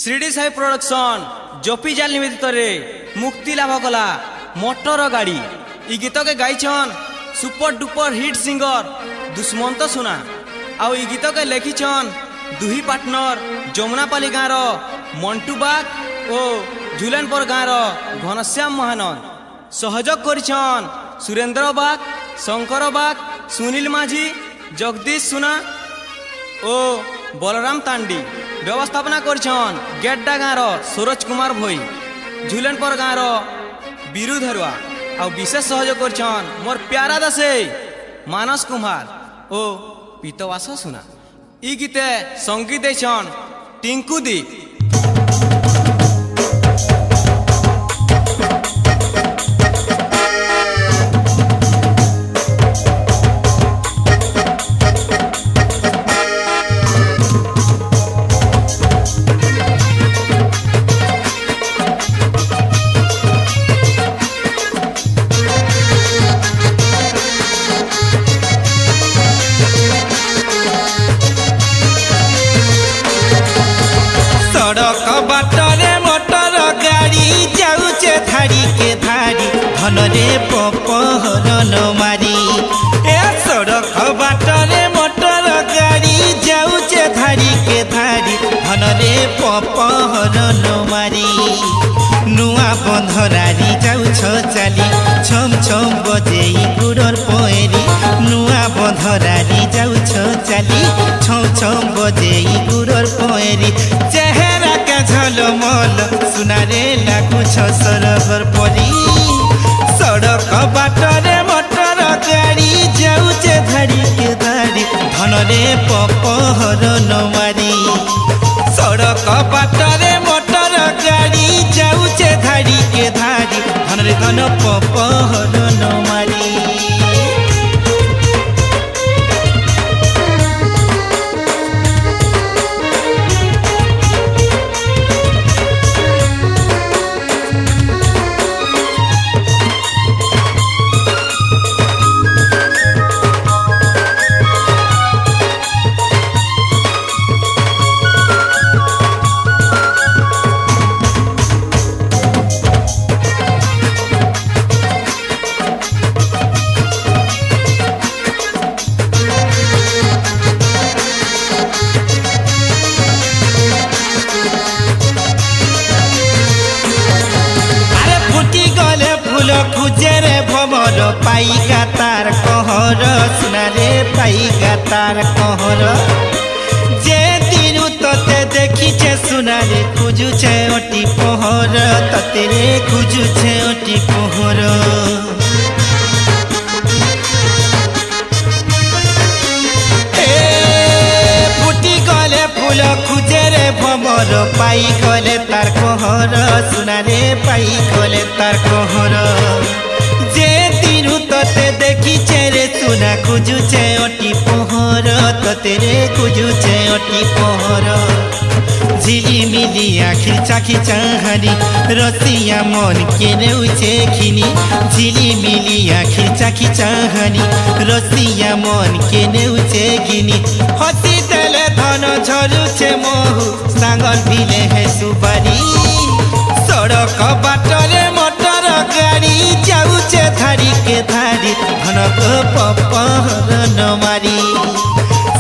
श्रीडी साई production जोपी जाल निवेदित रे मुक्ति लाभ कला मोटर गाड़ी ई गीत के गाइछन super duper hit singer Dushmant सुना आउ ई गीत के लिखिछन दुही पार्टनर जमुनापाली गाँव मंटू बाग और झुलेनपुर गाँव घनश्याम महानंद सहयोग करिछन सुरेंद्र बाग शंकर बाग सुनील माझी जगदीश सुना ओ बलराम तांडी व्यवस्थापना करिछन गेड्डा गाँव सूरज कुमार भोई झुलेनपुर गाँव बीरू धरुआ आ विशेष सहयोग करिछन मोर प्यारा दासे मानस कुमार ओ पीतवास सुना ई गीते संगीत देछन टिंकू दीप। सड़क बाटरे मोटर गाड़ी जाऊचे धाड़ी के धाड़ी धनरे पपहरन मारी ए सड़क बाटरे मोटर गाड़ी जाऊचे धाड़ी के धाड़ी धनरे पपहरन मारी नुआ बंधरारी जाऊछ चाली छम छम बजेई गुड़र पोएरी नुआ बंधरारी जाऊछ चाली छम छम बजेई गुड़र पोएरी चेहरा का झलमल सुनारे लाଗୁछ सरगर परी सड़क बाटरे मोटर गाड़ी जाऊचे धाड़ी के धाड़ी धनरे पपहरन मारी सड़क बाटरे मोटर गाड़ी जाऊचे धाड़ी के धाड़ी धनरे धन पपहरन मारी। खुजेरे भमर पाइका तार कहर सुनारे पाइका तार कहर जे दिनु तते देखिछे सुनारे खुजुछे ओटी पहर तते रे खुजुछे ओटी पहर फुटी गले फूल खुजेरे भमर पाई गले तार कहर सुनारे पाई गले तार कहर जे दिनु तते देखिछे रे सुना खुजुछे ओटी पहर तते रे खुजुछे ओटी पहर झिलिमिली आखिर चाखी चाहानी रसिया मन के नेउछे खिनी झिलिमिली आखिर चाखी चाहानी रसिया मन के नेउछे खिनी हसी देले धन झरुछे महु सांगल भिले हे सुपारी सड़क बाटरे मोटर गाड़ी जाऊचे धाड़ी के धाड़ी धनक पपहरन मारी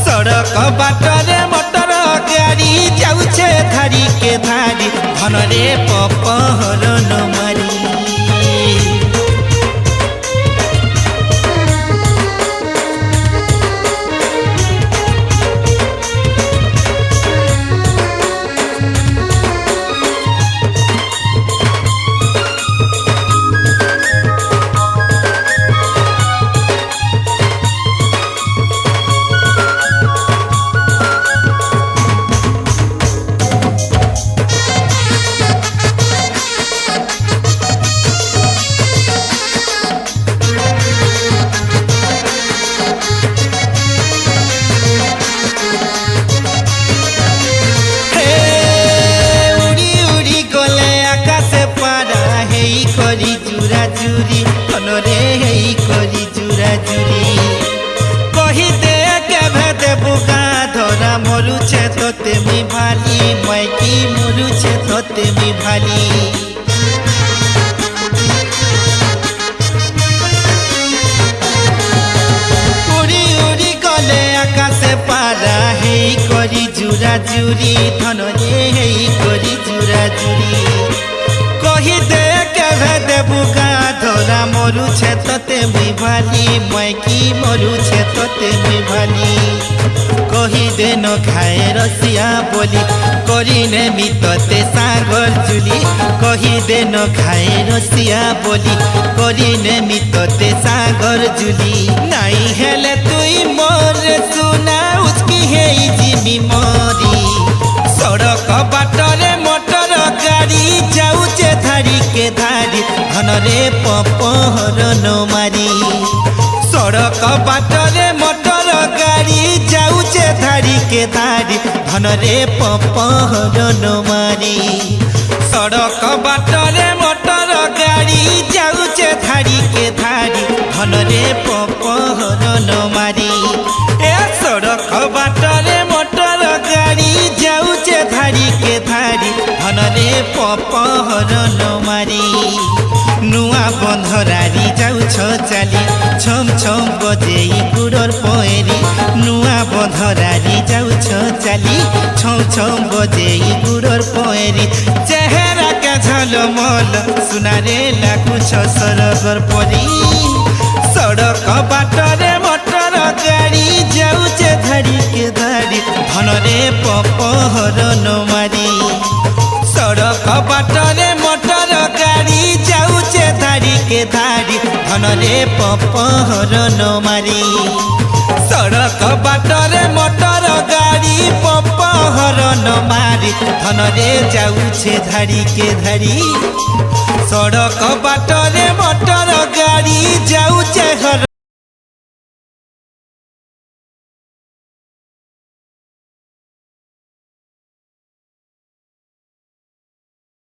सड़क बाटरे मोटर गाड़ी जाऊचे धाड़ी के धाड़ी धनरे पपहरन मारी। करी चूरा चूरी धनरे हेई करी चूरा चूरी कही दे के भेदे बुका धरा मरुछे तोते मी भाली मैकी मरु তোতে মি ভালি উড়ি উড়ি গলে আকাশে পারা হেই করি জুরা জুরি ধনরে হেই করি জুরা জুরি কহি দে কেভে দেবু গা ধরা মরুছে তোতে মুই ভালি মই কি মরুছে তোতে মুই ভালি কহি দে ন খায়ে রসিয়া বলি করি নেমি তোতে সাগর জুলি কহি দে ন খায়ে রসিয়া বলি করি নেমি তোতে সাগর জুলি নাই হেলে তুই মোর সুনা উচকি হেই জিমি মরি সড়ক বাটরে মোটর গাড়ি যাউছে ধাড়িকে ধাড়ি ধনরে পপহরণ মারি সড়ক বাটরে মোটর গাড়ি যাউছে ধাড়িকে ধাড়ি ধনরে পপহরণ মারি সড়ক বাটরে মোটর গাড়ি যাউছে ধাড়িকে ধাড়ি ধনরে পপহরণ মারি এ সড়ক বাটরে মোটর গাড়ি যাউছে ধাড়িকে ধাড়ি ধনরে পপহরণ মারি নুয়া বন্ধরারি যাউছ চালি ছম ছম বজেই গুড়র পয়েরি নুয়া বন্ধরারি যাউছ চালি ছম ছম বজেই গুড়র পয়েরি চেহারা কে ঝলমল সুনারে লাগুছ সরগর পরি সড়ক বাটরে মোটর গাড়ি যাউছে ধাড়িকে ধাড়ি ধনরে পপহরণ মারি সড়ক বাটরে মোটর গাড়ি যাউছে ধাড়িকে ধাড়ি ধনরে পপহরণ মারি সড়ক বাটরে মোটর গাড়ি পপহরণ মারি ধনরে যাউছে ধাড়িকে ধাড়ি সড়ক